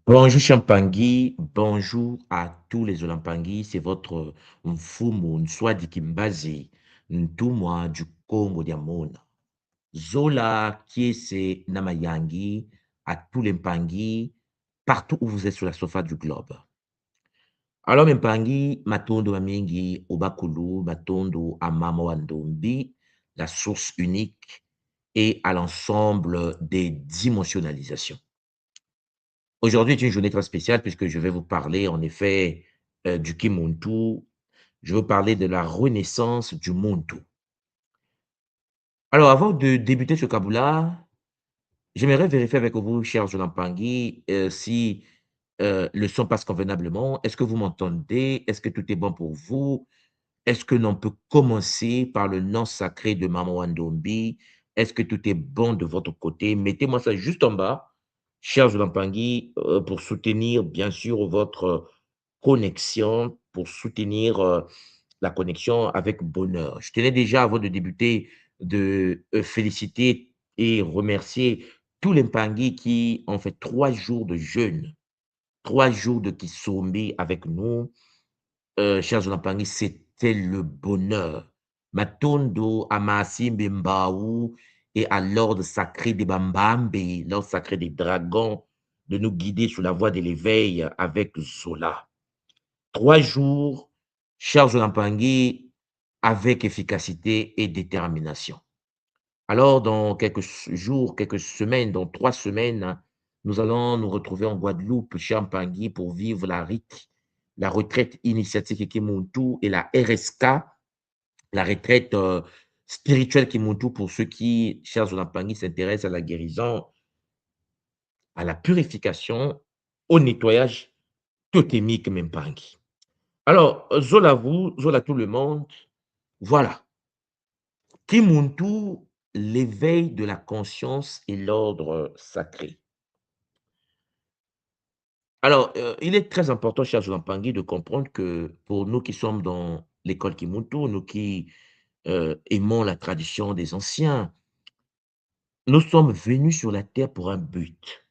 Bonjour Champangui, bonjour à tous les Olampangui, c'est votre mfumu Nswadi Kimbazi, Ntumwa du Congo Diamona. Zola Kiese Namayangi, à tous les Mpangi, partout où vous êtes sur la surface du globe. Alors Mpangi, Matondo Mamingi, Obakulu, Matondo Amama Wandombi, la source unique et à l'ensemble des dimensionnalisations. Aujourd'hui est une journée très spéciale puisque je vais vous parler en effet du Kimuntu. Je vais vous parler de la renaissance du Muntu. Alors, avant de débuter ce Kabula, j'aimerais vérifier avec vous, cher Jonampangui, si le son passe convenablement. Est-ce que vous m'entendez? Est-ce que tout est bon pour vous? Est-ce que l'on peut commencer par le nom sacré de Maman Wandombi? Est-ce que tout est bon de votre côté? Mettez-moi ça juste en bas, cher Jonampangui, pour soutenir bien sûr votre connexion, pour soutenir la connexion avec bonheur. Je tenais déjà, avant de débuter, de féliciter et remercier tous les Mpangui qui ont fait 3 jours de jeûne, 3 jours de Kisombi avec nous. Chers Mpangui, c'était le bonheur. Matondo, Amasimbe Mbaou et à l'ordre sacré des Bambambe, l'ordre sacré des dragons, de nous guider sur la voie de l'éveil avec Zola. 3 jours, charge Mpangui, avec efficacité et détermination. Alors, dans quelques jours, quelques semaines, dans 3 semaines, nous allons nous retrouver en Guadeloupe, chez Mpangui, pour vivre la RIC, la retraite initiatique Kimuntu et la RSK, la retraite spirituelle Kimuntu pour ceux qui, chers Mpangui, s'intéressent à la guérison, à la purification, au nettoyage totémique Mpangui. Alors, Zola vous, Zola tout le monde, voilà. Kimuntu, l'éveil de la conscience et l'ordre sacré. Alors, il est très important, cher Zola-Mpangui, de comprendre que pour nous qui sommes dans l'école Kimuntu, nous qui aimons la tradition des anciens, nous sommes venus sur la terre pour un but.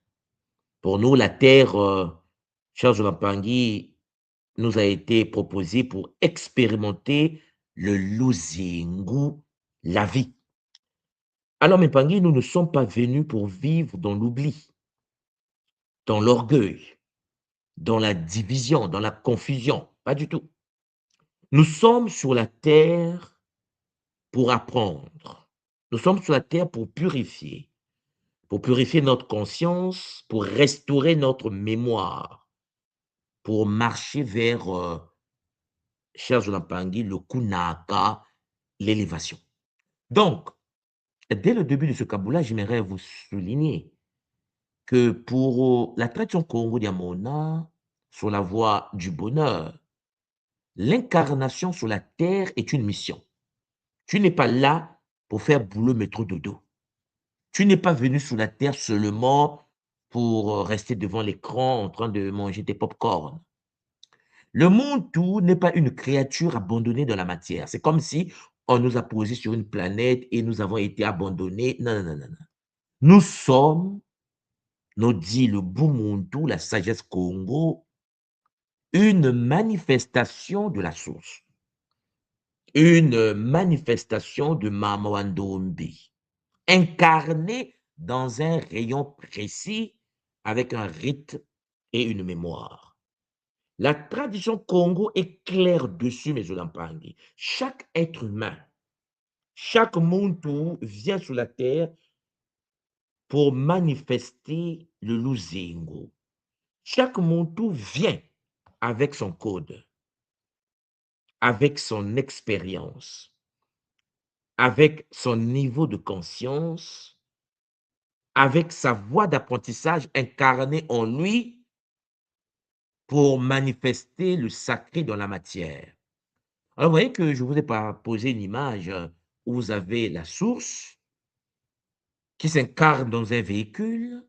Pour nous, la terre, cher Zola-Mpangui, nous a été proposée pour expérimenter le Luzingu, la vie. Alors, mes Pangui, nous ne sommes pas venus pour vivre dans l'oubli, dans l'orgueil, dans la division, dans la confusion. Pas du tout. Nous sommes sur la terre pour apprendre. Nous sommes sur la terre pour purifier notre conscience, pour restaurer notre mémoire, pour marcher vers, cher Pangui, le kunaka, l'élévation. Donc, dès le début de ce Kaboula, j'aimerais vous souligner que pour la tradition Congo Diamona, sur la voie du bonheur, l'incarnation sur la terre est une mission. Tu n'es pas là pour faire boulot, métro, dodo. Tu n'es pas venu sur la terre seulement pour rester devant l'écran en train de manger des pop-corn. Le monde tout n'est pas une créature abandonnée dans la matière. C'est comme si on nous a posé sur une planète et nous avons été abandonnés. Non, non, non, non, non. Nous sommes, nous dit le Bumuntu, la sagesse Congo, une manifestation de la source, une manifestation de Mamawandombi, incarnée dans un rayon précis avec un rite et une mémoire. La tradition Congo est claire dessus, mes Olampangi. Chaque être humain, chaque Muntu vient sur la terre pour manifester le Luzingo. Chaque Muntu vient avec son code, avec son expérience, avec son niveau de conscience, avec sa voie d'apprentissage incarnée en lui pour manifester le sacré dans la matière. Alors, vous voyez que je vous ai pas posé une image où vous avez la source qui s'incarne dans un véhicule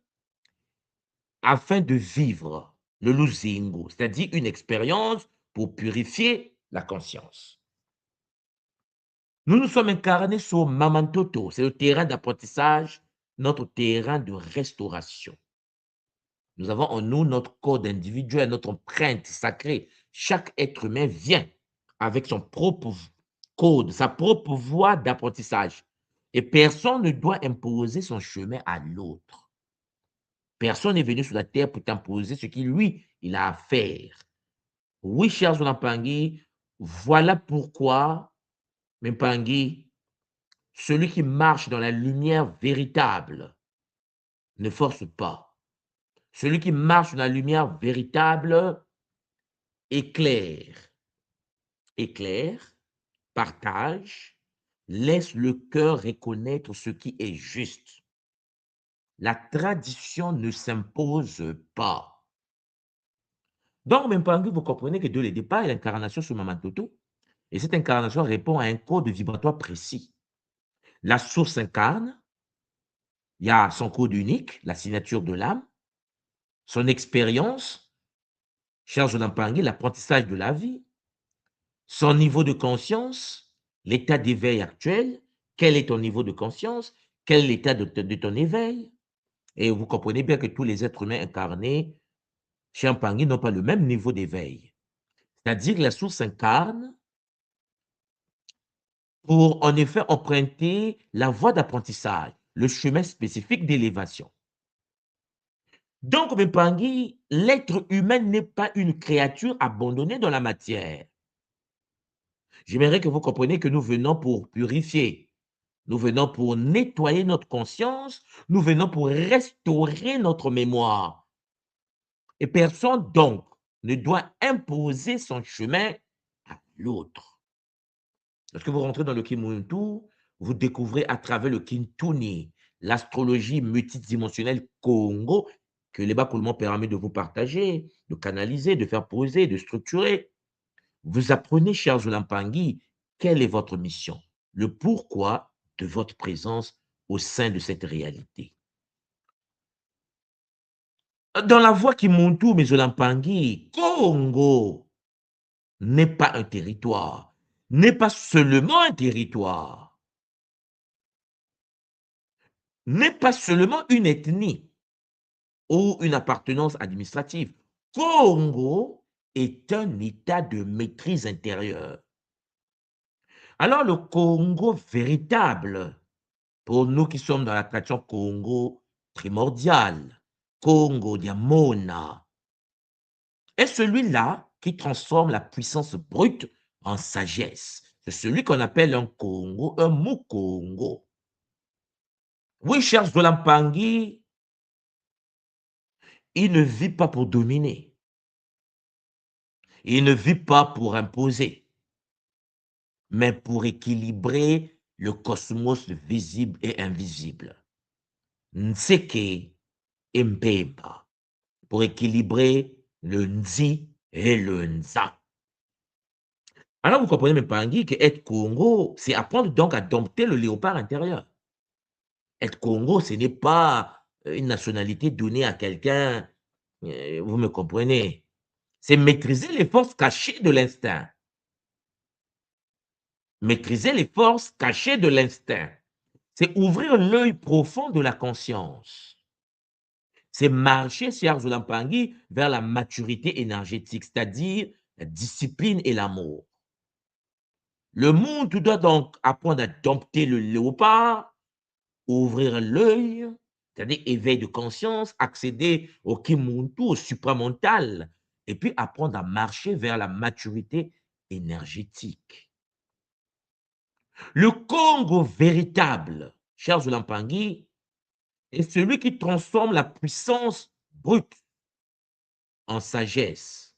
afin de vivre le luzingo, c'est-à-dire une expérience pour purifier la conscience. Nous nous sommes incarnés sur Mamantoto, c'est le terrain d'apprentissage, notre terrain de restauration. Nous avons en nous notre code individuel, notre empreinte sacrée. Chaque être humain vient avec son propre code, sa propre voie d'apprentissage. Et personne ne doit imposer son chemin à l'autre. Personne n'est venu sur la terre pour t'imposer ce qu'il, lui, il a à faire. Oui, cher Mpangi, voilà pourquoi, Mpangi, celui qui marche dans la lumière véritable ne force pas. Celui qui marche dans la lumière véritable éclaire, éclaire, partage, laisse le cœur reconnaître ce qui est juste. La tradition ne s'impose pas. Donc, Mpangi, vous comprenez que dès le départ, il y a l'incarnation sur Maman Toto. Et cette incarnation répond à un code vibratoire précis. La source incarne, il y a son code unique, la signature de l'âme, son expérience, cher Jonampangui, l'apprentissage de la vie, son niveau de conscience, l'état d'éveil actuel, quel est ton niveau de conscience, quel est l'état de ton éveil. Et vous comprenez bien que tous les êtres humains incarnés, cher Pangui, n'ont pas le même niveau d'éveil. C'est-à-dire que la source incarne pour en effet emprunter la voie d'apprentissage, le chemin spécifique d'élévation. Donc, Mpangi, l'être humain n'est pas une créature abandonnée dans la matière. J'aimerais que vous compreniez que nous venons pour purifier, nous venons pour nettoyer notre conscience, nous venons pour restaurer notre mémoire. Et personne donc ne doit imposer son chemin à l'autre. Lorsque vous rentrez dans le Kimuntu, vous découvrez à travers le Kintuni, l'astrologie multidimensionnelle Congo, que les Bakoulmans permet de vous partager, de canaliser, de faire poser, de structurer. Vous apprenez, chers Zulampangui, quelle est votre mission, le pourquoi de votre présence au sein de cette réalité. Dans la voie Kimuntu, mes Zulampangui, Congo n'est pas un territoire, n'est pas seulement un territoire, n'est pas seulement une ethnie ou une appartenance administrative. Congo est un état de maîtrise intérieure. Alors le Congo véritable, pour nous qui sommes dans la tradition Congo primordiale, Congo Diamona, est celui-là qui transforme la puissance brute en sagesse. C'est celui qu'on appelle un Congo, un Mukongo. Oui, cher Zolampangui, il ne vit pas pour dominer. Il ne vit pas pour imposer, mais pour équilibrer le cosmos visible et invisible. Nseke et Mpemba, pour équilibrer le Nzi et le Nza. Alors, vous comprenez, Mpangui, que être Congo, c'est apprendre donc à dompter le léopard intérieur. Être Congo, ce n'est pas une nationalité donnée à quelqu'un, vous me comprenez. C'est maîtriser les forces cachées de l'instinct. Maîtriser les forces cachées de l'instinct. C'est ouvrir l'œil profond de la conscience. C'est marcher, cher Zulampangui, vers la maturité énergétique, c'est-à-dire la discipline et l'amour. Le monde doit donc apprendre à dompter le léopard, ouvrir l'œil, c'est-à-dire éveil de conscience, accéder au Kimuntu, au supramental, et puis apprendre à marcher vers la maturité énergétique. Le Congo véritable, cher Zulampangui, est celui qui transforme la puissance brute en sagesse,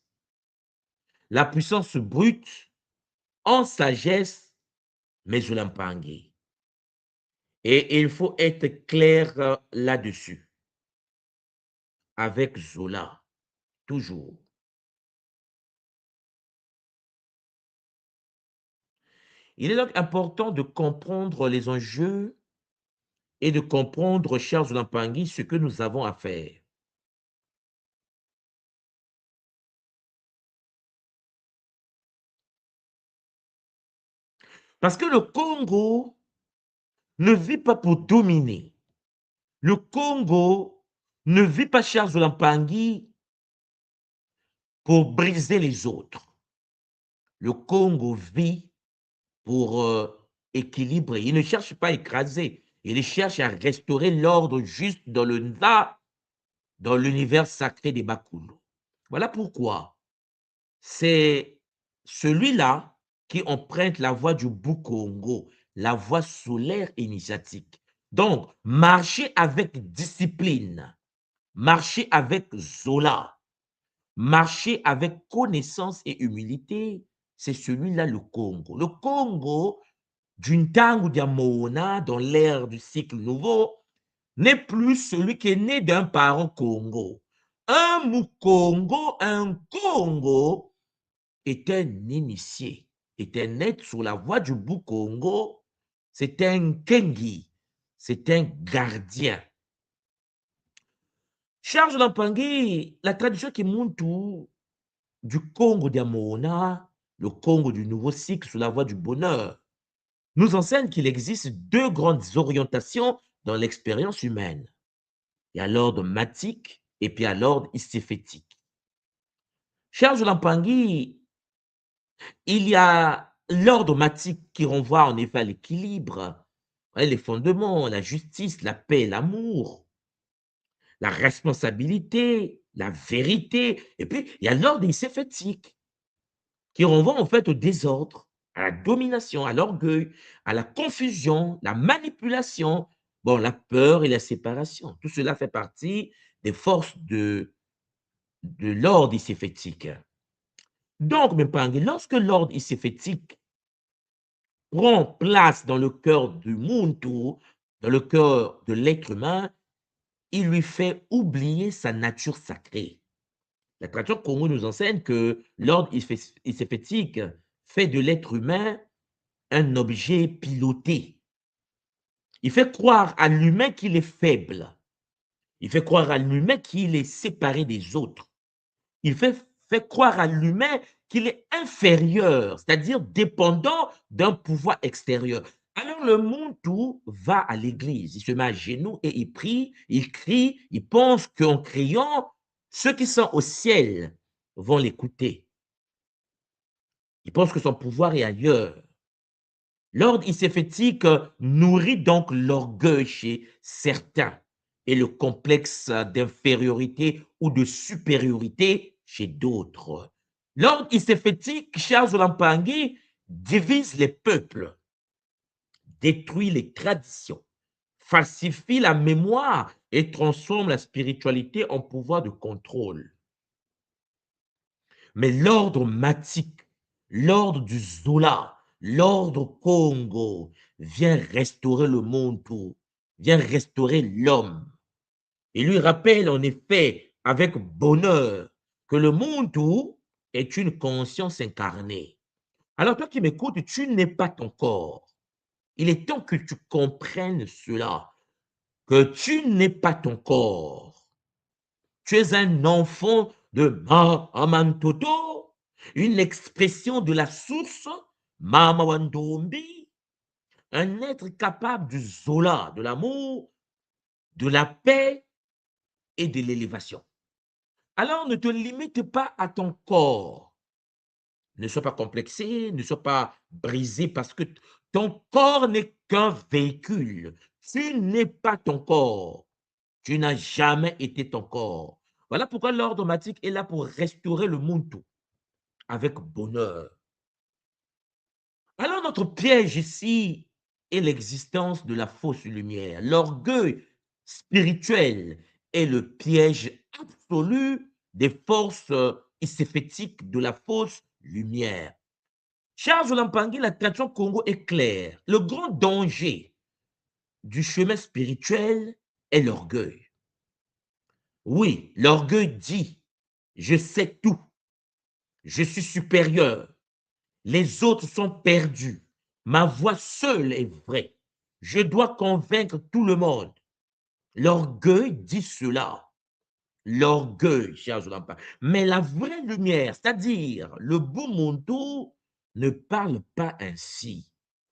la puissance brute en sagesse, mais Zulampangui. Et il faut être clair là-dessus, avec Zola, toujours. Il est donc important de comprendre les enjeux et de comprendre, cher Zulampangui, ce que nous avons à faire. Parce que le Congo ne vit pas pour dominer. Le Congo ne vit pas, cher Zolampangi, pour briser les autres. Le Congo vit pour équilibrer. Il ne cherche pas à écraser. Il cherche à restaurer l'ordre juste dans dans l'univers sacré des Bakulu. Voilà pourquoi c'est celui-là qui emprunte la voie du Bukongo, la voie solaire initiatique. Donc, marcher avec discipline, marcher avec Zola, marcher avec connaissance et humilité, c'est celui-là le Congo. Le Congo, d'une Tangu Diamona, dans l'ère du cycle nouveau, n'est plus celui qui est né d'un parent Congo. Un Mukongo, un Congo, est un initié, est un être sur la voie du Bukongo, c'est un Kengi, c'est un gardien. Charles Lampangui, la tradition qui monte du Congo d'Amona, le Congo du nouveau cycle sur la voie du bonheur, nous enseigne qu'il existe deux grandes orientations dans l'expérience humaine. Il y a l'ordre matique et puis il y a l'ordre iséphétique. Charles Lampangui, il y a l'ordre matique qui renvoie en effet à l'équilibre, les fondements, la justice, la paix, l'amour, la responsabilité, la vérité. Et puis, il y a l'ordre iséphétique qui renvoie en fait au désordre, à la domination, à l'orgueil, à la confusion, la manipulation, bon, la peur et la séparation. Tout cela fait partie des forces de l'ordre iséphétique. Donc, Mpangé, lorsque l'ordre iséphétique prend place dans le cœur du Muntu, dans le cœur de l'être humain, il lui fait oublier sa nature sacrée. La tradition Congo nous enseigne que l'ordre iséphétique fait de l'être humain un objet piloté. Il fait croire à l'humain qu'il est faible. Il fait croire à l'humain qu'il est séparé des autres. Il fait croire à l'humain qu'il est inférieur, c'est-à-dire dépendant d'un pouvoir extérieur. Alors le Muntu va à l'église, il se met à genoux et il prie, il crie, il pense qu'en criant, ceux qui sont au ciel vont l'écouter. Il pense que son pouvoir est ailleurs. L'ordre iséphétique nourrit donc l'orgueil chez certains et le complexe d'infériorité ou de supériorité chez d'autres. L'ordre iséphétique, Charles Lampangui, divise les peuples, détruit les traditions, falsifie la mémoire et transforme la spiritualité en pouvoir de contrôle. Mais l'ordre matique, l'ordre du Zola, l'ordre Congo vient restaurer le monde, vient restaurer l'homme. Il lui rappelle en effet avec bonheur que le monde est une conscience incarnée. Alors toi qui m'écoutes, tu n'es pas ton corps. Il est temps que tu comprennes cela, que tu n'es pas ton corps. Tu es un enfant de Mahamantoto, une expression de la source, Mama Wandombi, un être capable du Zola, de l'amour, de la paix et de l'élévation. Alors ne te limite pas à ton corps. Ne sois pas complexé, ne sois pas brisé parce que ton corps n'est qu'un véhicule. Tu n'es pas ton corps. Tu n'as jamais été ton corps. Voilà pourquoi l'ordre automatique est là pour restaurer le monde avec bonheur. Alors notre piège ici est l'existence de la fausse lumière. L'orgueil spirituel est le piège absolu des forces iséphétiques de la fausse lumière. Charles Lampangui, la tradition Congo est claire. Le grand danger du chemin spirituel est l'orgueil. Oui, l'orgueil dit, je sais tout, je suis supérieur, les autres sont perdus, ma voix seule est vraie, je dois convaincre tout le monde. L'orgueil dit cela, l'orgueil, cher Zolampa. Mais la vraie lumière, c'est-à-dire le beau Muntu, ne parle pas ainsi.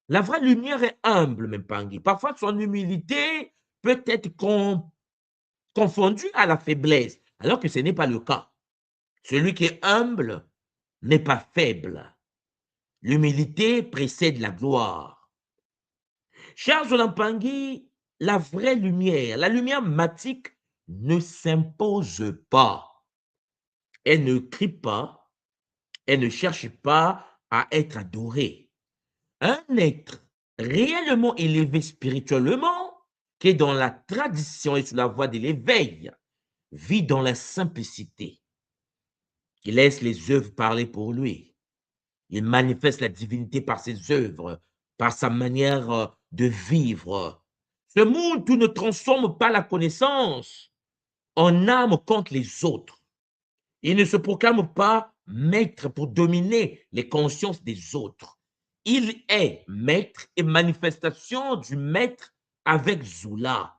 La vraie lumière est humble, Mpangi. Parfois, son humilité peut être confondu à la faiblesse, alors que ce n'est pas le cas. Celui qui est humble n'est pas faible. L'humilité précède la gloire. Cher Zolampangui, la vraie lumière, la lumière matique ne s'impose pas. Elle ne crie pas, elle ne cherche pas à être adorée. Un être réellement élevé spirituellement, qui est dans la tradition et sur la voie de l'éveil, vit dans la simplicité. Il laisse les œuvres parler pour lui. Il manifeste la divinité par ses œuvres, par sa manière de vivre. Ce monde où ne transforme pas la connaissance en âme contre les autres. Il ne se proclame pas maître pour dominer les consciences des autres. Il est maître et manifestation du maître avec Zoula,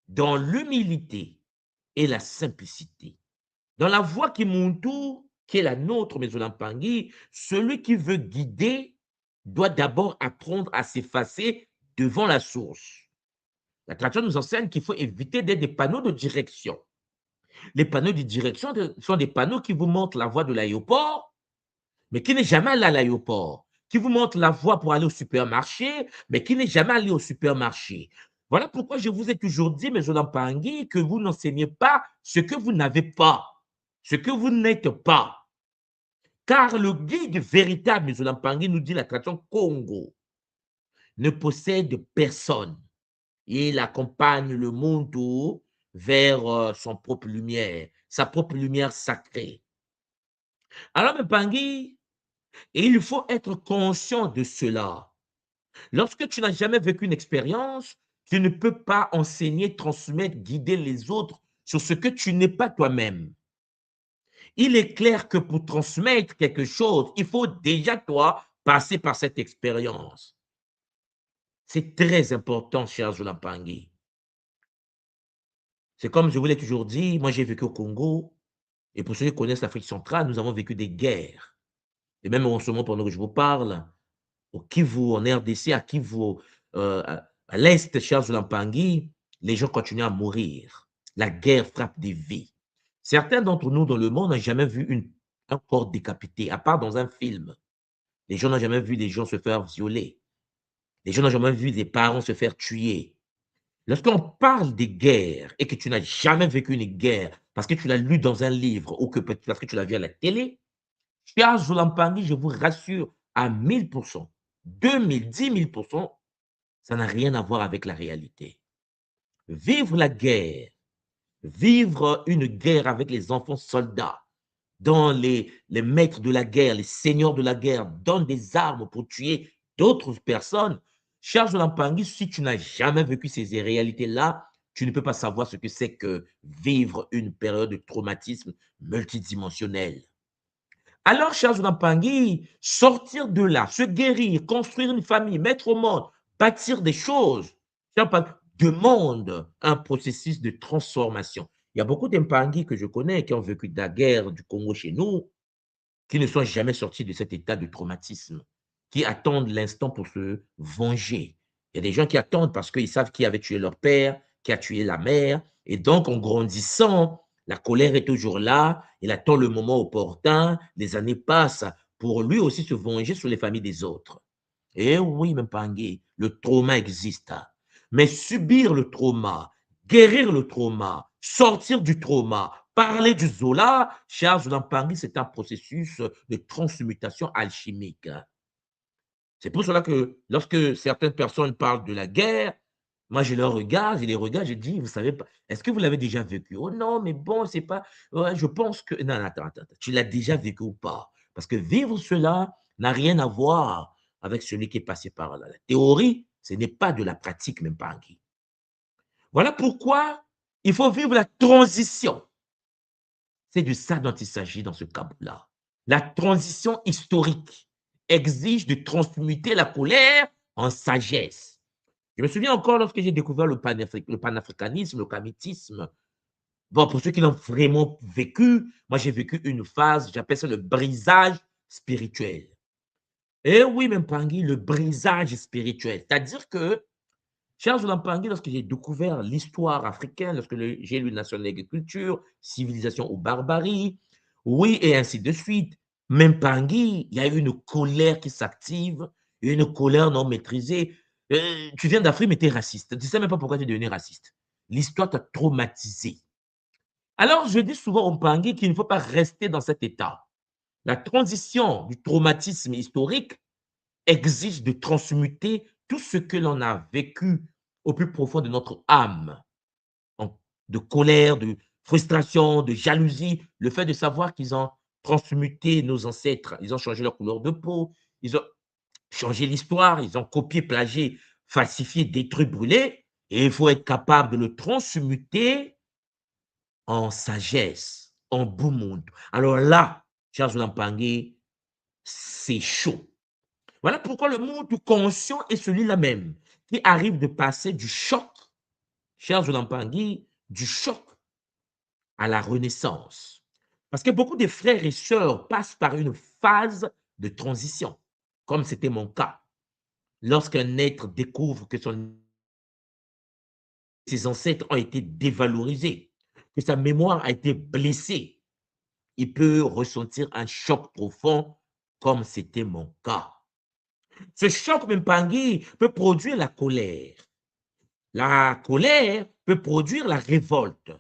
dans l'humilité et la simplicité. Dans la voie qui Muntu, qui est la nôtre, mais Zolampangui, celui qui veut guider doit d'abord apprendre à s'effacer devant la source. La tradition nous enseigne qu'il faut éviter d'être des panneaux de direction. Les panneaux de direction sont des panneaux qui vous montrent la voie de l'aéroport, mais qui n'est jamais allé à l'aéroport, qui vous montrent la voie pour aller au supermarché, mais qui n'est jamais allé au supermarché. Voilà pourquoi je vous ai toujours dit, mes Zolampangui, que vous n'enseignez pas ce que vous n'avez pas, ce que vous n'êtes pas. Car le guide véritable, mes Zolampangui, nous dit la tradition Congo, ne possède personne. Il accompagne le monde vers son propre lumière, sa propre lumière sacrée. Alors, Mpangui, il faut être conscient de cela. Lorsque tu n'as jamais vécu une expérience, tu ne peux pas enseigner, transmettre, guider les autres sur ce que tu n'es pas toi-même. Il est clair que pour transmettre quelque chose, il faut déjà, toi, passer par cette expérience. C'est très important, cher Zolampangui. C'est comme je vous l'ai toujours dit, moi j'ai vécu au Congo, et pour ceux qui connaissent l'Afrique centrale, nous avons vécu des guerres. Et même en ce moment, pendant que je vous parle, au Kivu, en RDC, à Kivu, à l'Est, cher Zolampangui, les gens continuent à mourir. La guerre frappe des vies. Certains d'entre nous dans le monde n'ont jamais vu un corps décapité, à part dans un film. Les gens n'ont jamais vu des gens se faire violer. Les gens n'ont jamais vu des parents se faire tuer. Lorsqu'on parle des guerres et que tu n'as jamais vécu une guerre parce que tu l'as lu dans un livre ou que parce que tu l'as vu à la télé, cher Zolampangui, je vous rassure à 1000%, 2000, 10 000%, ça n'a rien à voir avec la réalité. Vivre la guerre, vivre une guerre avec les enfants soldats, dont les maîtres de la guerre, les seigneurs de la guerre donnent des armes pour tuer d'autres personnes. Charles Lampangui, si tu n'as jamais vécu ces réalités-là, tu ne peux pas savoir ce que c'est que vivre une période de traumatisme multidimensionnel. Alors, Charles Lampangui, sortir de là, se guérir, construire une famille, mettre au monde, bâtir des choses, demande un processus de transformation. Il y a beaucoup d'Mpangui que je connais qui ont vécu de la guerre du Congo chez nous, qui ne sont jamais sortis de cet état de traumatisme, qui attendent l'instant pour se venger. Il y a des gens qui attendent parce qu'ils savent qui avait tué leur père, qui a tué la mère, et donc en grandissant, la colère est toujours là, il attend le moment opportun, les années passent pour lui aussi se venger sur les familles des autres. Eh oui, Mpangui, le trauma existe. Mais subir le trauma, guérir le trauma, sortir du trauma, parler du Zola, cher Zolampangui, c'est un processus de transmutation alchimique. C'est pour cela que lorsque certaines personnes parlent de la guerre, moi je les regarde, je dis, vous savez pas, est-ce que vous l'avez déjà vécu? Oh non, mais bon, c'est pas, ouais, je pense que, non, attends, attends, tu l'as déjà vécu ou pas? Parce que vivre cela n'a rien à voir avec celui qui est passé par là. La théorie, ce n'est pas de la pratique, même pas. Voilà pourquoi il faut vivre la transition. C'est de ça dont il s'agit dans ce cas-là. La transition historique exige de transmuter la colère en sagesse. Je me souviens encore lorsque j'ai découvert le panafricanisme, le kamitisme. Bon, pour ceux qui l'ont vraiment vécu, moi j'ai vécu une phase, j'appelle ça le brisage spirituel. Et oui, même Pangui, le brisage spirituel. C'est-à-dire que Charles Lampangue, lorsque j'ai découvert l'histoire africaine, lorsque j'ai lu Nation de l'agriculture, Civilisation ou barbarie, oui, et ainsi de suite, même Pangui, il y a eu une colère qui s'active, une colère non maîtrisée. Tu viens d'Afrique, mais tu es raciste. Tu ne sais même pas pourquoi tu es devenu raciste. L'histoire t'a traumatisé. Alors, je dis souvent au Pangui qu'il ne faut pas rester dans cet état. La transition du traumatisme historique exige de transmuter tout ce que l'on a vécu au plus profond de notre âme, de colère, de frustration, de jalousie, le fait de savoir qu'ils ont transmuté nos ancêtres, ils ont changé leur couleur de peau, ils ont changé l'histoire, ils ont copié, plagié, falsifié, détruit, brûlé, et il faut être capable de le transmuter en sagesse, en beau monde. Alors là, Charles Lampangue, c'est chaud. Voilà pourquoi le monde conscient est celui-là même, qui arrive de passer du choc, cher Zoulampangui, du choc à la renaissance. Parce que beaucoup de frères et sœurs passent par une phase de transition, comme c'était mon cas. Lorsqu'un être découvre que ses ancêtres ont été dévalorisés, que sa mémoire a été blessée, il peut ressentir un choc profond, comme c'était mon cas. Ce choc Mpangui peut produire la colère. La colère peut produire la révolte.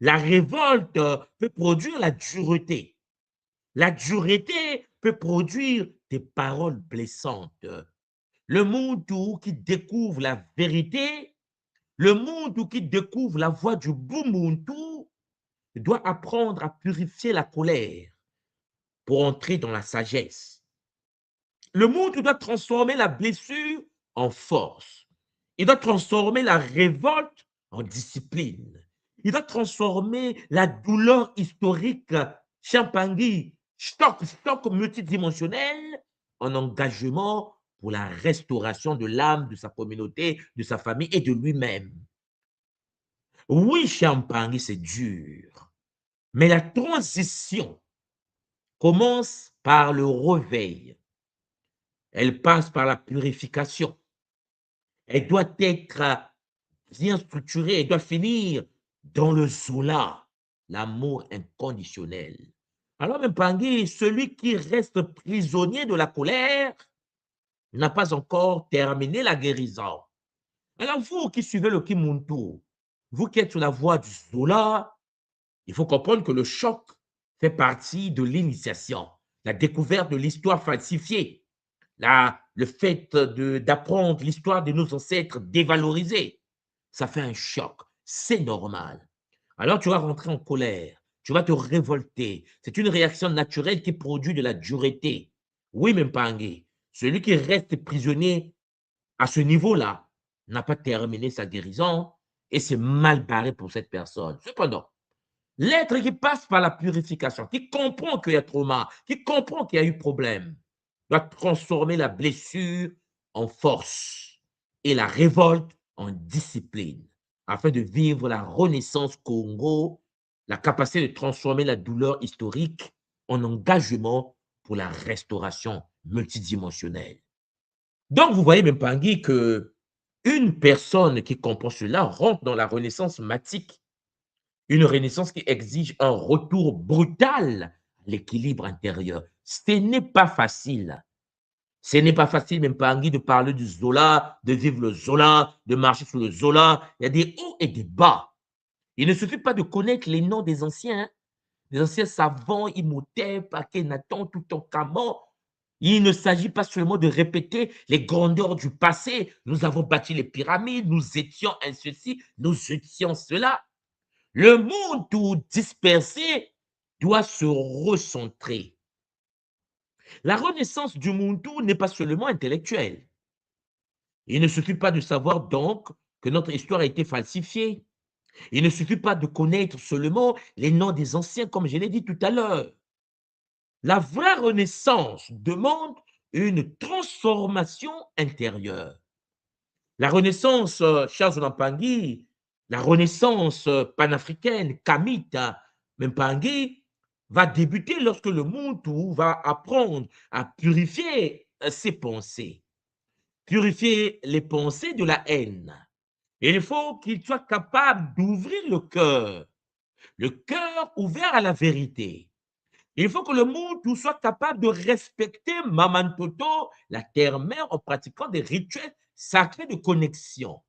La révolte peut produire la dureté. La dureté peut produire des paroles blessantes. Le Muntu qui découvre la vérité, le Muntu qui découvre la voix du Bumuntu doit apprendre à purifier la colère pour entrer dans la sagesse. Le Muntu doit transformer la blessure en force. Il doit transformer la révolte en discipline. Il doit transformer la douleur historique, Champangui, choc multidimensionnel, en engagement pour la restauration de l'âme de sa communauté, de sa famille et de lui-même. Oui, Champangui, c'est dur, mais la transition commence par le réveil. Elle passe par la purification. Elle doit être bien structurée, elle doit finir dans le Zola, l'amour inconditionnel. Alors, Mpangui, celui qui reste prisonnier de la colère n'a pas encore terminé la guérison. Alors, vous qui suivez le Kimuntu, vous qui êtes sur la voie du Zola, il faut comprendre que le choc fait partie de l'initiation, la découverte de l'histoire falsifiée, le fait d'apprendre l'histoire de nos ancêtres dévalorisés. Ça fait un choc, c'est normal. Alors tu vas rentrer en colère, tu vas te révolter. C'est une réaction naturelle qui produit de la dureté. Oui, Mpangé, celui qui reste prisonnier à ce niveau-là n'a pas terminé sa guérison et c'est mal barré pour cette personne. Cependant, l'être qui passe par la purification, qui comprend qu'il y a trauma, qui comprend qu'il y a eu problème, doit transformer la blessure en force et la révolte en discipline, afin de vivre la renaissance Congo, la capacité de transformer la douleur historique en engagement pour la restauration multidimensionnelle. Donc, vous voyez, Mpangui, que une personne qui comprend cela rentre dans la renaissance matique, une renaissance qui exige un retour brutal à l'équilibre intérieur. Ce n'est pas facile. Ce n'est pas facile, même pas Anguille, de parler du Zola, de vivre le Zola, de marcher sur le Zola. Il y a des hauts et des bas. Il ne suffit pas de connaître les noms des anciens. Les anciens savants, Imhotep, Akhenaton, Toutankhamon. Il ne s'agit pas seulement de répéter les grandeurs du passé. Nous avons bâti les pyramides, nous étions un ceci, nous étions cela. Le monde tout dispersé doit se recentrer. La renaissance du Muntu n'est pas seulement intellectuelle. Il ne suffit pas de savoir donc que notre histoire a été falsifiée. Il ne suffit pas de connaître seulement les noms des anciens, comme je l'ai dit tout à l'heure. La vraie renaissance demande une transformation intérieure. La renaissance, Charles Mpangui, la renaissance panafricaine, Kamita, Mpangui, va débuter lorsque le Muntu va apprendre à purifier ses pensées. purifier les pensées de la haine. Il faut qu'il soit capable d'ouvrir le cœur ouvert à la vérité. Il faut que le monde tout soit capable de respecter Maman Toto, la terre-mère, en pratiquant des rituels sacrés de connexion.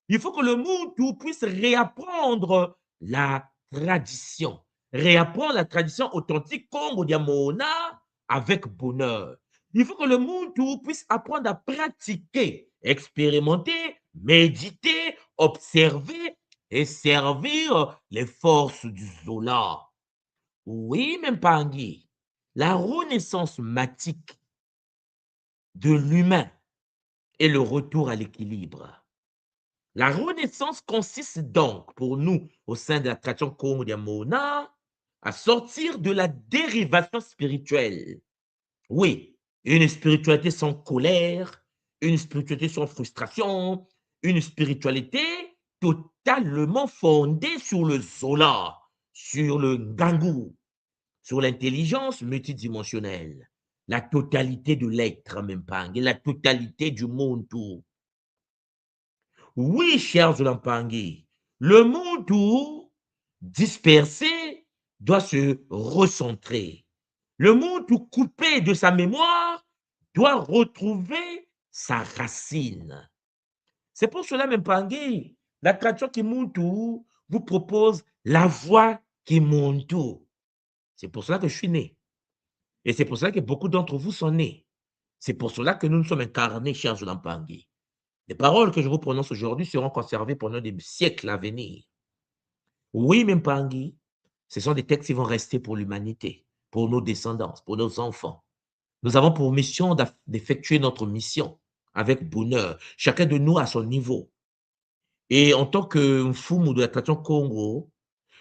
Il faut que le monde tout puisse réapprendre la tradition authentique Congo Diamona avec bonheur. Il faut que le monde tout puisse apprendre à pratiquer, expérimenter, méditer, observer et servir les forces du Zola. Oui, même Pangui, la renaissance matique de l'humain est le retour à l'équilibre. La renaissance consiste donc pour nous, au sein de la tradition Congo Diamona, à sortir de la dérivation spirituelle. Oui, une spiritualité sans colère, une spiritualité sans frustration, une spiritualité totalement fondée sur le Zola, sur le Gangu, sur l'intelligence multidimensionnelle, la totalité de l'être, même pas, la totalité du monde tout. Oui, chers Zolampangui, le monde tout dispersé doit se recentrer. Le monde tout coupé de sa mémoire doit retrouver sa racine. C'est pour cela, même Pangui, la tradition Kimuntu vous propose la voix Kimuntu. C'est pour cela que je suis né. Et c'est pour cela que beaucoup d'entre vous sont nés. C'est pour cela que nous nous sommes incarnés, chers Zolampangui. Les paroles que je vous prononce aujourd'hui seront conservées pendant des siècles à venir. Oui, Mimpangi, ce sont des textes qui vont rester pour l'humanité, pour nos descendants, pour nos enfants. Nous avons pour mission d'effectuer notre mission avec bonheur, chacun de nous à son niveau. Et en tant que Mfumu de la tradition Congo,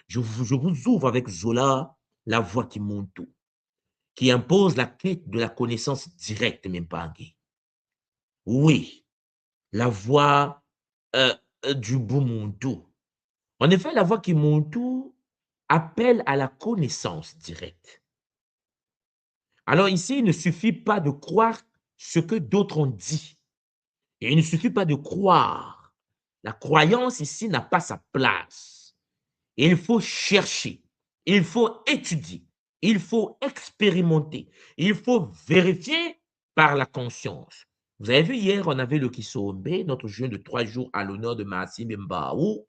je vous ouvre avec Zola, la voix qui monte tout, qui impose la quête de la connaissance directe, Mimpangi. Oui, la voix du Bumuntu. En effet, la voix qui monte appelle à la connaissance directe. Alors ici, il ne suffit pas de croire ce que d'autres ont dit. Et il ne suffit pas de croire. La croyance ici n'a pas sa place. Il faut chercher, il faut étudier, il faut expérimenter, il faut vérifier par la conscience. Vous avez vu hier, on avait le Kisombe, notre jeûne de 3 jours à l'honneur de Maasim Mbaou.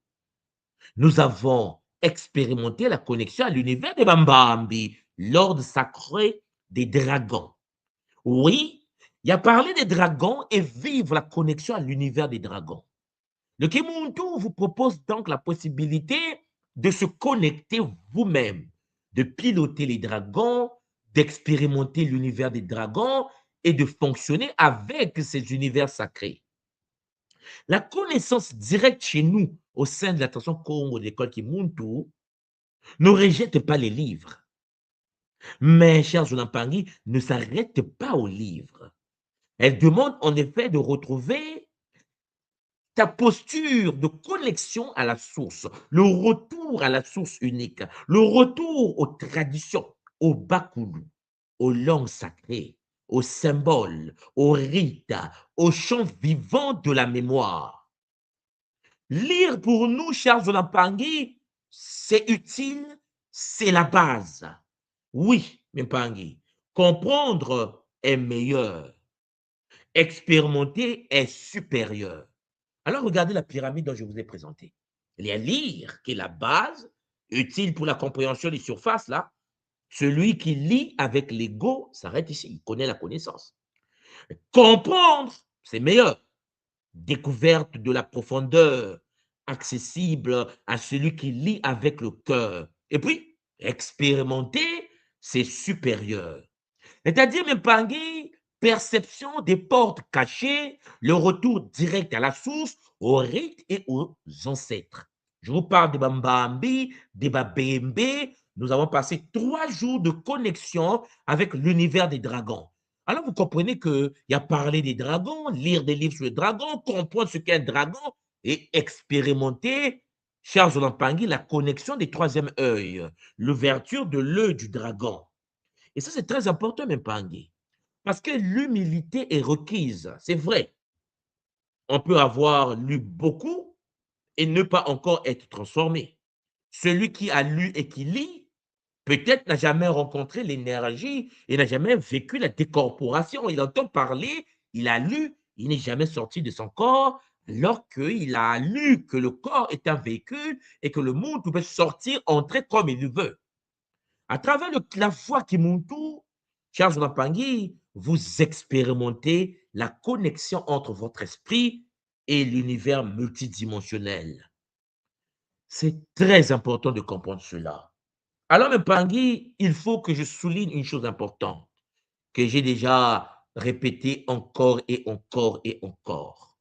Nous avons expérimenté la connexion à l'univers de Bambambi, l'ordre sacré des dragons. Oui, il a parlé des dragons et vivre la connexion à l'univers des dragons. Le Kimuntu vous propose donc la possibilité de se connecter vous-même, de piloter les dragons, d'expérimenter l'univers des dragons et de fonctionner avec ces univers sacrés. La connaissance directe chez nous, au sein de la tradition Congo de l'école Kimuntu, ne rejette pas les livres. Mais, cher Zonampangui, ne s'arrête pas aux livres. Elle demande en effet de retrouver ta posture de connexion à la source, le retour à la source unique, le retour aux traditions, au Bakulu, aux langues sacrées, aux symboles, aux rites, aux chants vivants de la mémoire. Lire pour nous, chers Zonampangui, c'est utile, c'est la base. Oui, Mpangi, comprendre est meilleur, expérimenter est supérieur. Alors regardez la pyramide dont je vous ai présentée. Il y a lire qui est la base, utile pour la compréhension des surfaces, là. Celui qui lit avec l'ego s'arrête ici, il connaît la connaissance. Comprendre, c'est meilleur. Découverte de la profondeur, accessible à celui qui lit avec le cœur. Et puis, expérimenter, c'est supérieur. C'est-à-dire, Mpangi, perception des portes cachées, le retour direct à la source, aux rites et aux ancêtres. Je vous parle de Bambambi, de Babembe. Nous avons passé 3 jours de connexion avec l'univers des dragons. Alors, vous comprenez qu'il y a parlé des dragons, lire des livres sur les dragons, comprendre ce qu'est un dragon et expérimenter, cher Zolampangui, la connexion des troisième œils, l'ouverture de l'œil du dragon. Et ça, c'est très important, même Pangui, parce que l'humilité est requise, c'est vrai. On peut avoir lu beaucoup et ne pas encore être transformé. Celui qui a lu et qui lit, peut-être n'a jamais rencontré l'énergie et n'a jamais vécu la décorporation. Il entend parler, il a lu, il n'est jamais sorti de son corps, alors qu'il a lu que le corps est un véhicule et que le monde pouvait sortir, entrer comme il veut. À travers la foi Kimuntu, Charles Napangi, vous expérimentez la connexion entre votre esprit et l'univers multidimensionnel. C'est très important de comprendre cela. Alors, Mpangui, il faut que je souligne une chose importante que j'ai déjà répétée encore et encore et encore.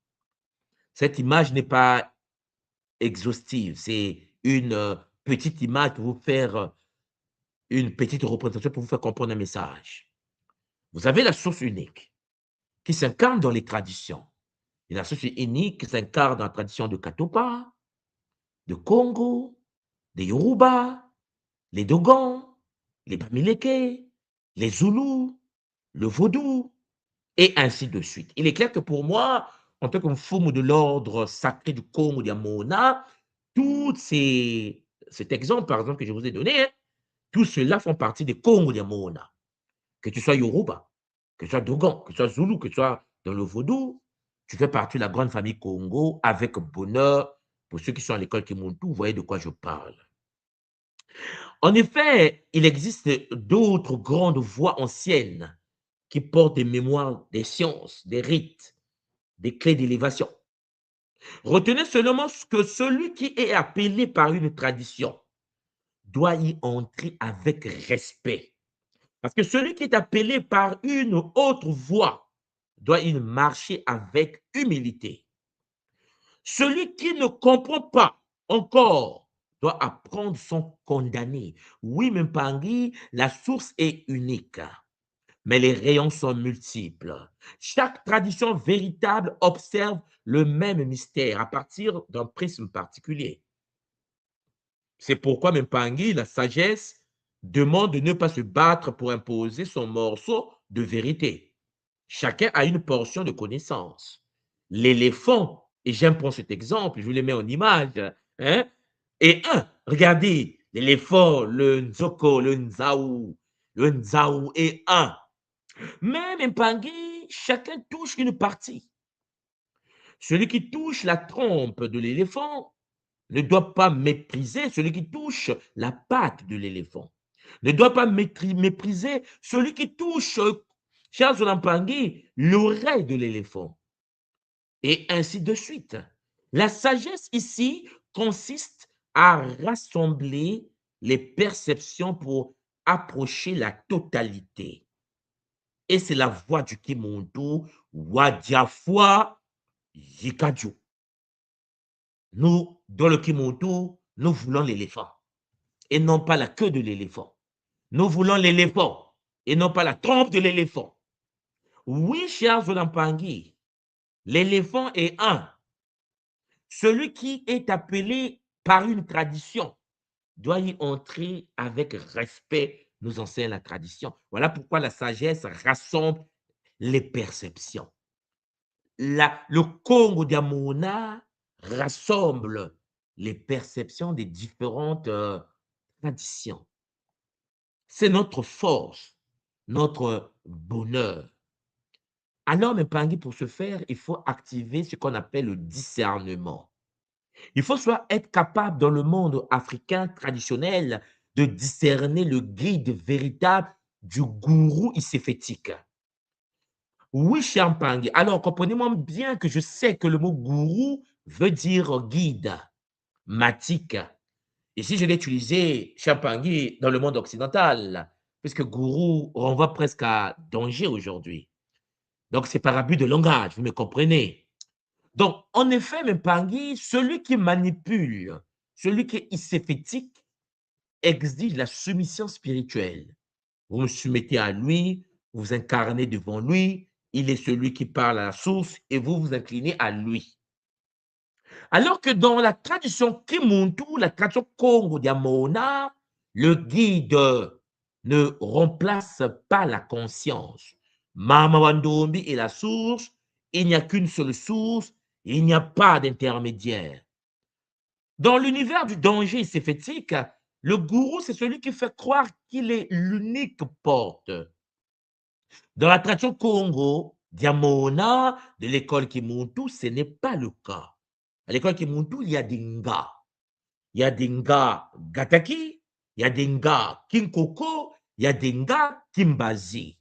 Cette image n'est pas exhaustive, c'est une petite image pour vous faire une petite représentation pour vous faire comprendre un message. Vous avez la source unique qui s'incarne dans les traditions. Et la source unique qui s'incarne dans la tradition de Katopa, de Congo, des Yoruba, les Dogons, les Bamileke, les Zoulous, le vaudou, et ainsi de suite. Il est clair que pour moi, en tant que foumu de l'ordre sacré du Congo d'Yamona, cet exemple, par exemple, que je vous ai donné, hein, tout cela font partie des Congo d'Yamona. Que tu sois Yoruba, que tu sois Dogon, que tu sois Zoulou, que tu sois dans le vaudou, tu fais partie de la grande famille Congo avec bonheur. Pour ceux qui sont à l'école Kimuntu, vous voyez de quoi je parle. En effet, il existe d'autres grandes voies anciennes qui portent des mémoires des sciences, des rites, des clés d'élévation. Retenez seulement que celui qui est appelé par une tradition doit y entrer avec respect. Parce que celui qui est appelé par une autre voie doit y marcher avec humilité. Celui qui ne comprend pas encore doit apprendre sans condamner. Oui, Mpangui, la source est unique, mais les rayons sont multiples. Chaque tradition véritable observe le même mystère à partir d'un prisme particulier. C'est pourquoi Mpangui, la sagesse, demande de ne pas se battre pour imposer son morceau de vérité. Chacun a une portion de connaissance. L'éléphant, et j'aime prendre cet exemple, je vous le mets en image, hein, et regardez, l'éléphant, le nzoko, le nzaou est un. Même Mpangui, chacun touche une partie. Celui qui touche la trompe de l'éléphant ne doit pas mépriser celui qui touche la patte de l'éléphant. Ne doit pas mépriser celui qui touche, Charles Mpangui, l'oreille de l'éléphant. Et ainsi de suite. La sagesse ici consiste à rassembler les perceptions pour approcher la totalité. Et c'est la voix du Kimuntu, Wadiafwa Yikadjo. Nous, dans le Kimuntu, nous voulons l'éléphant et non pas la queue de l'éléphant. Nous voulons l'éléphant et non pas la trompe de l'éléphant. Oui, cher Zolampangi, l'éléphant est un. Celui qui est appelé par une tradition doit y entrer avec respect, nous enseigne la tradition. Voilà pourquoi la sagesse rassemble les perceptions. Le Congo d'Amona rassemble les perceptions des différentes traditions. C'est notre force, notre bonheur. Alors, Mpangui, pour ce faire, il faut activer ce qu'on appelle le discernement. Il faut soit être capable dans le monde africain traditionnel de discerner le guide véritable du gourou iséphétique. Oui, cher Mpangui. Alors, comprenez-moi bien que je sais que le mot gourou veut dire guide, matique. Ici, je l'ai utilisé, cher Mpangui, dans le monde occidental, puisque gourou renvoie presque à danger aujourd'hui. Donc, c'est par abus de langage, vous me comprenez. Donc, en effet, Mpangui, celui qui manipule, celui qui est iséphétique, exige la soumission spirituelle. Vous me soumettez à lui, vous vous incarnez devant lui, il est celui qui parle à la source et vous vous inclinez à lui. Alors que dans la tradition Kimuntu, la tradition Congo d'Yamona, le guide ne remplace pas la conscience. Mama Wandombi est la source, il n'y a qu'une seule source Il n'y a pas d'intermédiaire. Dans l'univers du danger séphétique, le gourou, c'est celui qui fait croire qu'il est l'unique porte. Dans la tradition Congo, Diamona, de l'école Kimuntu, ce n'est pas le cas. À l'école Kimuntu, il y a des Nga. Il y a des Nga Gataki, il y a des Nga Kinkoko, il y a des Nga Kimbazi.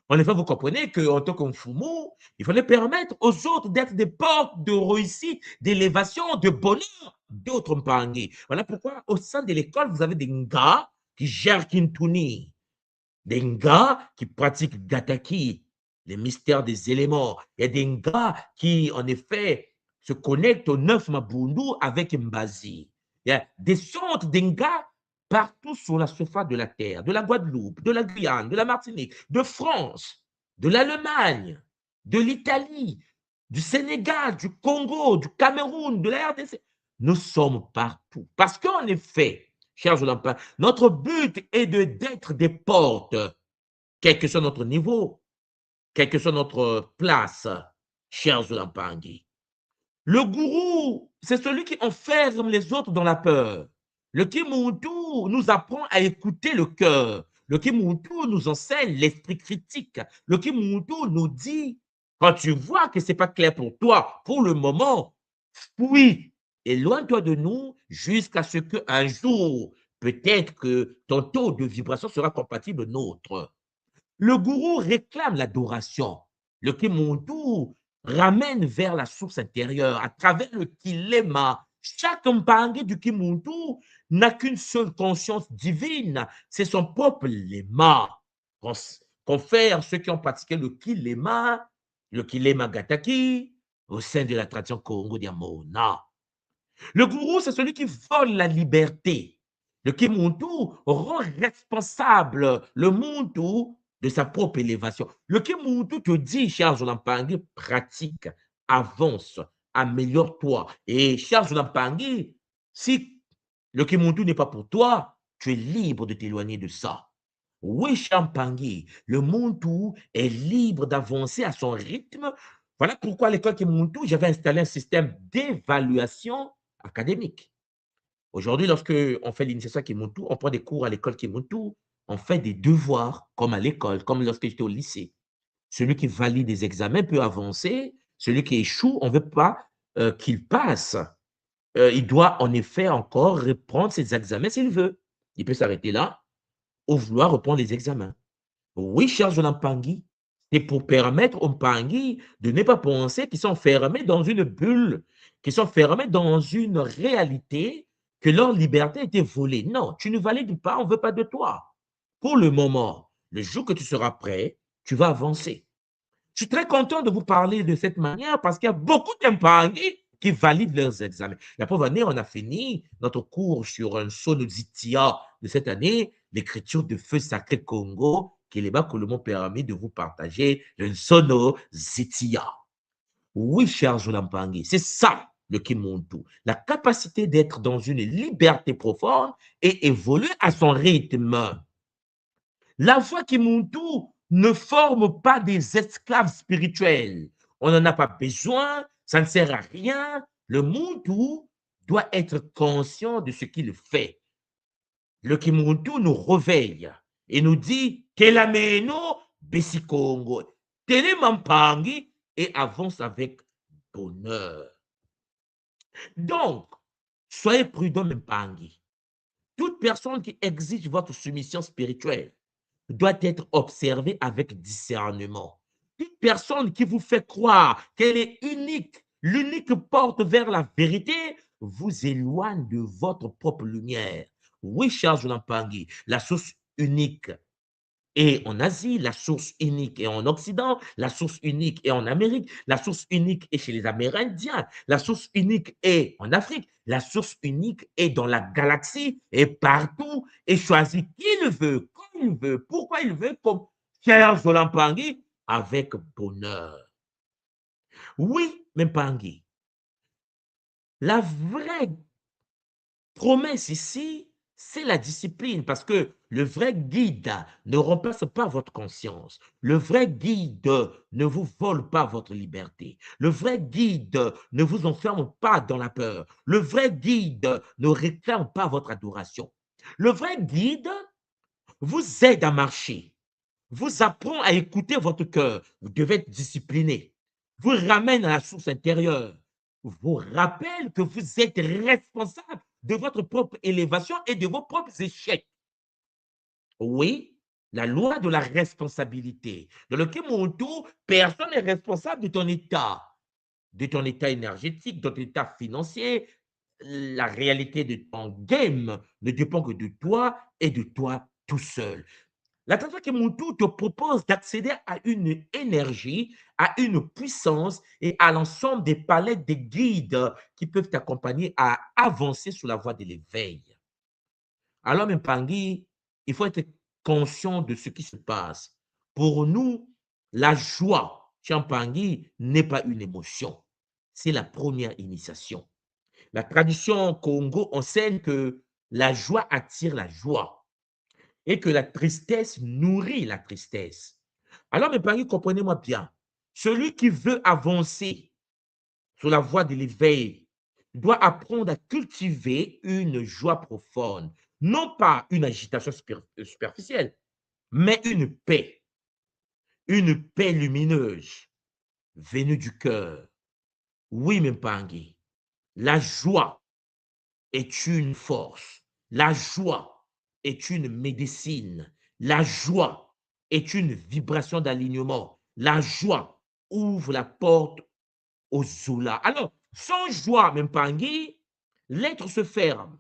En effet, vous comprenez qu'en tant qu'Mfumu, il fallait permettre aux autres d'être des portes de réussite, d'élévation, de bonheur d'autres Mpangi. Voilà pourquoi, au sein de l'école, vous avez des Nga qui gèrent Kintuni, des Nga qui pratiquent Gataki, les mystères des éléments. Il y a des Nga qui, en effet, se connectent au neuf Mabundu avec Mbazi. Il y a des centres d'Enga partout sur la surface de la Terre, de la Guadeloupe, de la Guyane, de la Martinique, de France, de l'Allemagne, de l'Italie, du Sénégal, du Congo, du Cameroun, de la RDC. Nous sommes partout. Parce qu'en effet, chers Olympiens, notre but est d'être des portes, quel que soit notre niveau, quelle que soit notre place, chers Olympiens. Le gourou, c'est celui qui enferme les autres dans la peur. Le Kimuntu nous apprend à écouter le cœur. Le Kimuntu nous enseigne l'esprit critique. Le Kimuntu nous dit, quand tu vois que ce n'est pas clair pour toi, pour le moment, fuis, éloigne-toi de nous jusqu'à ce qu'un jour, peut-être que ton taux de vibration sera compatible au nôtre. Le gourou réclame l'adoration. Le Kimuntu ramène vers la source intérieure à travers le Kilema. Chaque Mpangi du Kimuntu n'a qu'une seule conscience divine, c'est son propre Lema. Confère ceux qui ont pratiqué le Kilema Gataki, au sein de la tradition Congo Diamona. Le gourou, c'est celui qui vole la liberté. Le Kimuntu rend responsable le Muntu de sa propre élévation. Le Kimuntu te dit, cher Zolampangi, pratique, avance, améliore-toi. Et cher Zolampangi, si le Kimuntu n'est pas pour toi, tu es libre de t'éloigner de ça. Oui, Champangui, le Muntu est libre d'avancer à son rythme. Voilà pourquoi à l'école Kimuntu, j'avais installé un système d'évaluation académique. Aujourd'hui, lorsque on fait l'initiation à Kimuntu, on prend des cours à l'école Kimuntu, on fait des devoirs comme à l'école, comme lorsque j'étais au lycée. Celui qui valide des examens peut avancer, celui qui échoue, on ne veut pas qu'il passe. Il doit en effet encore reprendre ses examens s'il veut. Il peut s'arrêter là ou vouloir reprendre les examens. Oui, cher Jonathan Pangui, c'est pour permettre aux Pangui de ne pas penser qu'ils sont fermés dans une bulle, qu'ils sont fermés dans une réalité, que leur liberté a été volée. Non, tu ne valides pas, on ne veut pas de toi. Pour le moment, le jour que tu seras prêt, tu vas avancer. Je suis très content de vous parler de cette manière parce qu'il y a beaucoup d'Impangui qui valident leurs examens. La preuve année, on a fini notre cours sur un sonozitia de cette année, l'écriture de Feu Sacré Congo, qui est les bas que le mot permis de vous partager le sonozitia. Oui, cher Jolampangi, c'est ça le Kimuntu, la capacité d'être dans une liberté profonde et évoluer à son rythme. La voie Kimuntu ne forme pas des esclaves spirituels. On n'en a pas besoin, ça ne sert à rien. Le Muntu doit être conscient de ce qu'il fait. Le Kimuntu nous réveille et nous dit Kelameno Besikongo. Telemampangi et avance avec bonheur. Donc, soyez prudents, Mpangi. Toute personne qui exige votre soumission spirituelle doit être observée avec discernement. Toute personne qui vous fait croire qu'elle est unique, l'unique porte vers la vérité, vous éloigne de votre propre lumière. Oui, cher Jonampangui, la source unique est en Asie, la source unique est en Occident, la source unique est en Amérique, la source unique est chez les Amérindiens, la source unique est en Afrique, la source unique est dans la galaxie et partout et choisit qui il veut, quand il veut, pourquoi il veut, comme Pierre Zolampangui, avec bonheur. Oui, Mempangui, la vraie promesse ici, c'est la discipline parce que le vrai guide ne remplace pas votre conscience. Le vrai guide ne vous vole pas votre liberté. Le vrai guide ne vous enferme pas dans la peur. Le vrai guide ne réclame pas votre adoration. Le vrai guide vous aide à marcher, vous apprend à écouter votre cœur. Vous devez être discipliné. Vous ramène à la source intérieure. Vous rappelle que vous êtes responsable de votre propre élévation et de vos propres échecs. Oui, la loi de la responsabilité. Dans le Kimuntu, personne n'est responsable de ton état énergétique, de ton état financier. La réalité de ton game ne dépend que de toi et de toi tout seul. La tradition Kimuntu te propose d'accéder à une énergie, à une puissance et à l'ensemble des palettes des guides qui peuvent t'accompagner à avancer sur la voie de l'éveil. Alors, Mpangi, il faut être conscient de ce qui se passe. Pour nous, la joie, Champangui, n'est pas une émotion. C'est la première initiation. La tradition Congo enseigne que la joie attire la joie et que la tristesse nourrit la tristesse. Alors, mes parents, comprenez-moi bien. Celui qui veut avancer sur la voie de l'éveil doit apprendre à cultiver une joie profonde, non pas une agitation superficielle, mais une paix lumineuse venue du cœur. Oui, Mpangi, la joie est une force. La joie est une médecine. La joie est une vibration d'alignement. La joie ouvre la porte au Zola. Alors, sans joie, Mpangi, l'être se ferme.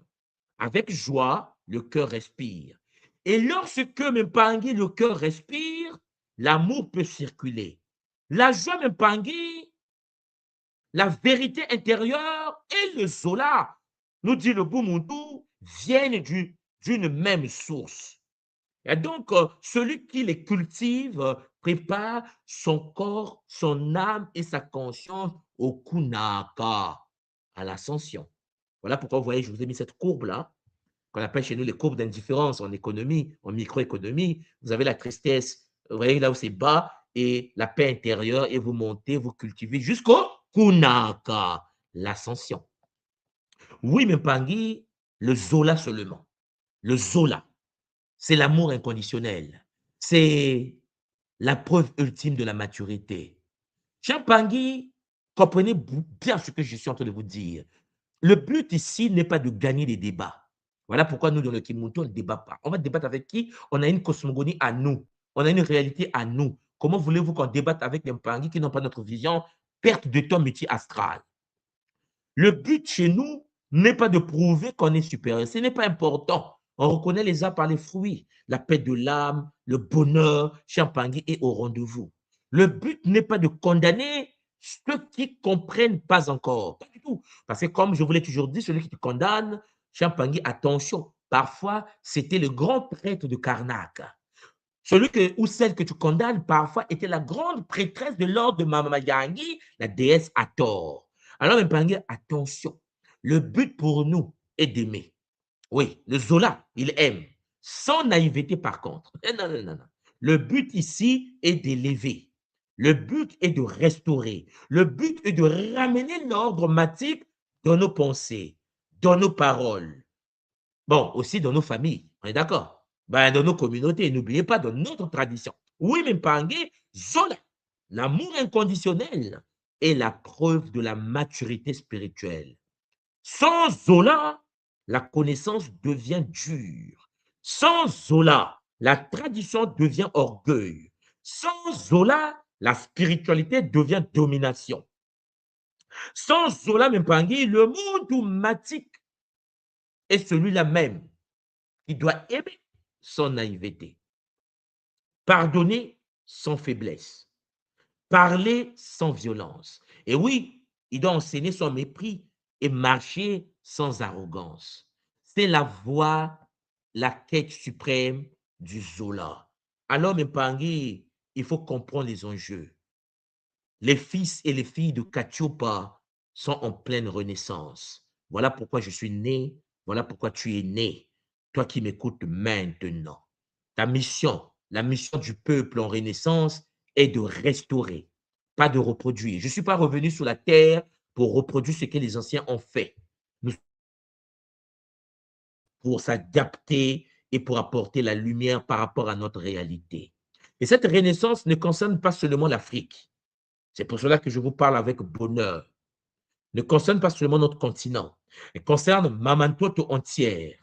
Avec joie, le cœur respire. Et lorsque Mpangi, le cœur respire, l'amour peut circuler. La joie, Mpangi, la vérité intérieure et le Zola, nous dit le Bumuntu, viennent d'une même source. Et donc, celui qui les cultive prépare son corps, son âme et sa conscience au Kunaka, à l'ascension. Voilà pourquoi vous voyez, je vous ai mis cette courbe-là, qu'on appelle chez nous les courbes d'indifférence en économie, en microéconomie. Vous avez la tristesse, vous voyez là où c'est bas, et la paix intérieure, et vous montez, vous cultivez jusqu'au Kunaka, l'ascension. Oui, mais Pangui, le Zola seulement. Le Zola, c'est l'amour inconditionnel. C'est la preuve ultime de la maturité. Cher Pangui, comprenez bien ce que je suis en train de vous dire. Le but ici n'est pas de gagner des débats. Voilà pourquoi nous, dans le Kimuntu, on ne débat pas. On va débattre avec qui? On a une cosmogonie à nous. On a une réalité à nous. Comment voulez-vous qu'on débatte avec des Mpangui qui n'ont pas notre vision? Perte de temps multi-astral. Le but chez nous n'est pas de prouver qu'on est supérieur. Ce n'est pas important. On reconnaît les arts par les fruits. La paix de l'âme, le bonheur, Champangui est au rendez-vous. Le but n'est pas de condamner ceux qui ne comprennent pas encore. Pas du tout. Parce que comme je vous l'ai toujours dit, celui qui te condamne, Champangui, attention. Parfois, c'était le grand prêtre de Karnak. Celui que, ou celle que tu condamnes, parfois, était la grande prêtresse de l'ordre de Mama Yangi, la déesse Hathor. Alors, Mpangue, attention. Le but pour nous est d'aimer. Oui, le Zola, il aime. Sans naïveté, par contre. Non, non, non, non. Le but ici est d'élever. Le but est de restaurer. Le but est de ramener l'ordre matique dans nos pensées, dans nos paroles. Bon, aussi dans nos familles. On est d'accord? Ben, dans nos communautés, n'oubliez pas, dans notre tradition. Oui, mais Mpangue, Zola, l'amour inconditionnel est la preuve de la maturité spirituelle. Sans Zola, la connaissance devient dure. Sans Zola, la tradition devient orgueil. Sans Zola, la spiritualité devient domination. Sans Zola Mpangi, le monde dogmatique est celui-là même qui doit aimer sans naïveté, pardonner sans faiblesse, parler sans violence. Et oui, il doit enseigner son mépris et marcher sans arrogance. C'est la voie, la quête suprême du Zola. Alors, Mpangi, il faut comprendre les enjeux. Les fils et les filles de Kachopa sont en pleine renaissance. Voilà pourquoi je suis né, voilà pourquoi tu es né. toi qui m'écoutes maintenant, ta mission, la mission du peuple en Renaissance est de restaurer, pas de reproduire. Je ne suis pas revenu sur la terre pour reproduire ce que les anciens ont fait, nous pour s'adapter et pour apporter la lumière par rapport à notre réalité. Et cette renaissance ne concerne pas seulement l'Afrique. C'est pour cela que je vous parle avec bonheur. Ne concerne pas seulement notre continent. Elle concerne Mamantoto entière.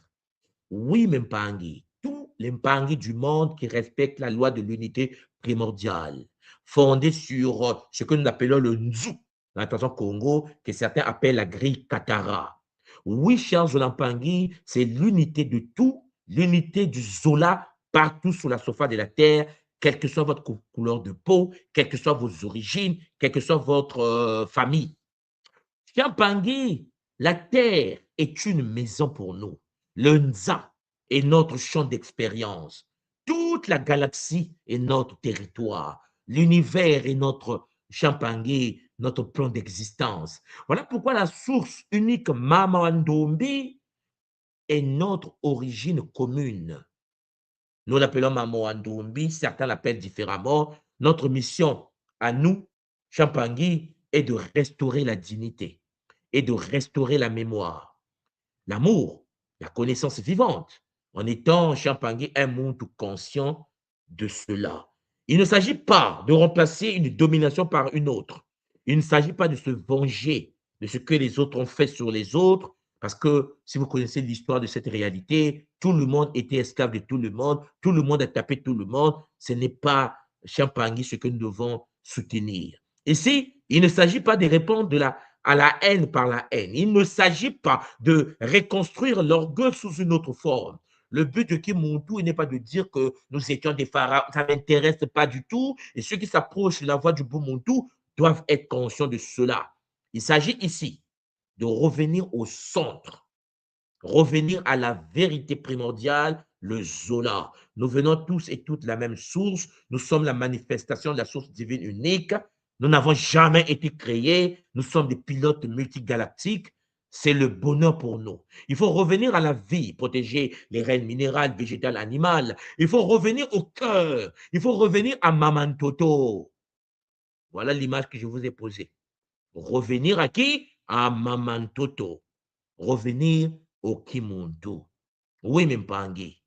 Oui, Mpangi, tous les Mpangi du monde qui respectent la loi de l'unité primordiale, fondée sur ce que nous appelons le Nzu, dans la tradition Congo, que certains appellent la grille Katara. Oui, cher Zolampangi, c'est l'unité de tout, l'unité du Zola partout sur la surface de la terre, quelle que soit votre couleur de peau, quelles que soient vos origines, quelle que soit votre famille. Champangui, la terre est une maison pour nous. Le Nza est notre champ d'expérience. Toute la galaxie est notre territoire. L'univers est notre Champangui, notre plan d'existence. Voilà pourquoi la source unique Mama est notre origine commune. Nous l'appelons Mamo Andoumbi, certains l'appellent différemment. Notre mission à nous, Champangui, est de restaurer la dignité et de restaurer la mémoire, l'amour, la connaissance vivante, en étant Champangui un monde conscient de cela. Il ne s'agit pas de remplacer une domination par une autre. Il ne s'agit pas de se venger de ce que les autres ont fait sur les autres, parce que si vous connaissez l'histoire de cette réalité, tout le monde était esclave de tout le monde a tapé tout le monde. Ce n'est pas Champangui ce que nous devons soutenir. Ici, il ne s'agit pas de répondre à la haine par la haine. Il ne s'agit pas de reconstruire l'orgueil sous une autre forme. Le but de Kimuntu n'est pas de dire que nous étions des pharaons, ça ne m'intéresse pas du tout. Et ceux qui s'approchent de la voie du Bumuntu doivent être conscients de cela. Il s'agit ici de revenir au centre, revenir à la vérité primordiale, le Zola. Nous venons tous et toutes de la même source. Nous sommes la manifestation de la source divine unique. Nous n'avons jamais été créés. Nous sommes des pilotes multigalactiques. C'est le bonheur pour nous. Il faut revenir à la vie, protéger les règnes minérales, végétales, animales. Il faut revenir au cœur. Il faut revenir à Mamantoto. Voilà l'image que je vous ai posée. Revenir à qui? À Mamantoto. Revenir au Kimuntu. Oui, Mpangi.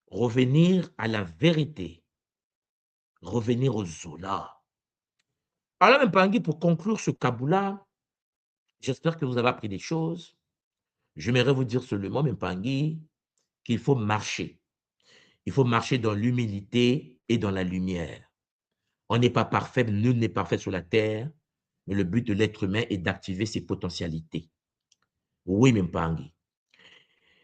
Revenir à la vérité. Revenir au Zola. Alors, Mpangi, pour conclure ce Kaboula, j'espère que vous avez appris des choses. J'aimerais vous dire seulement, Mpangi, qu'il faut marcher. Il faut marcher dans l'humilité et dans la lumière. On n'est pas parfait, nul n'est parfait sur la terre, mais le but de l'être humain est d'activer ses potentialités. Oui, Mpangi.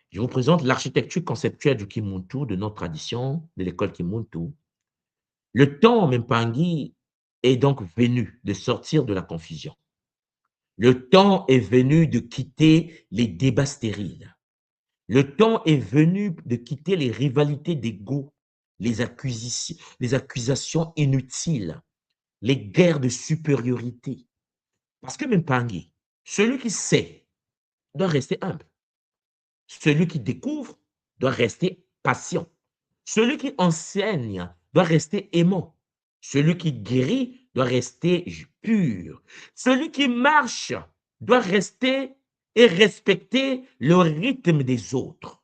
Je vous présente l'architecture conceptuelle du Kimuntu, de notre tradition, de l'école Kimuntu. Le temps, Mpangi, est donc venu de sortir de la confusion. Le temps est venu de quitter les débats stériles. Le temps est venu de quitter les rivalités d'ego, les accusations inutiles, les guerres de supériorité. Parce que Mpangi, celui qui sait doit rester humble. Celui qui découvre doit rester patient. Celui qui enseigne doit rester aimant. Celui qui guérit doit rester pur. Celui qui marche doit rester et respecter le rythme des autres.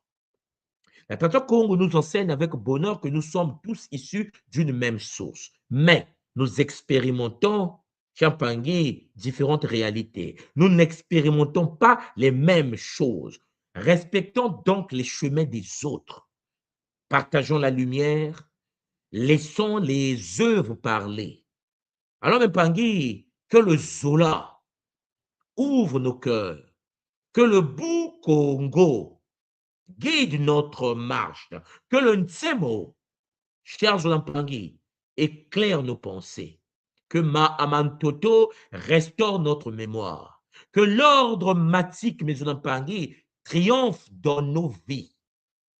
La tradition Congo nous enseigne avec bonheur que nous sommes tous issus d'une même source. Mais nous expérimentons, Champangui, différentes réalités. Nous n'expérimentons pas les mêmes choses. Respectons donc les chemins des autres. Partageons la lumière. Laissons les œuvres parler. Alors, Mpangi, que le Zola ouvre nos cœurs, que le Bou Congo guide notre marche, que le Ntsemo, cher Zolampangi, éclaire nos pensées, que Amantoto restaure notre mémoire, que l'ordre matique Zolampangi triomphe dans nos vies.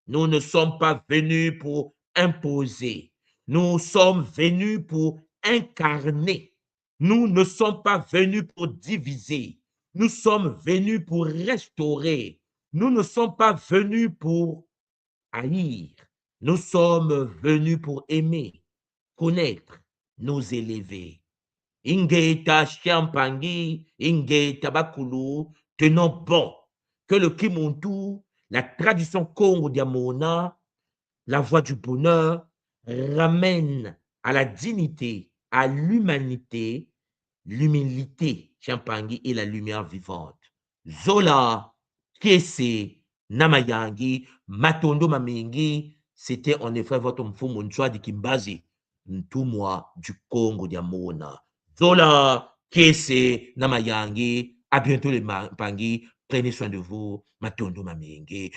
Nous ne sommes pas venus pour imposer, nous sommes venus pour incarner. Nous ne sommes pas venus pour diviser, nous sommes venus pour restaurer. Nous ne sommes pas venus pour haïr. Nous sommes venus pour aimer, connaître, nous élever. Ingeta Chiampangi, Ingeta Bakulu, tenons bon que le Kimuntu, la tradition Congo Diamona, la voie du bonheur, ramène à la dignité, à l'humanité, l'humilité, Chiampangi et la lumière vivante. Zola, Kiese, Namayangi, Matondo Mamingi, c'était en effet votre Mfumunchwa de Kimbazi, Ntumwa du Congo Diamona. Zola, Kiese, Namayangi, à bientôt les Pangi, prenez soin de vous, Matondo Mamingi.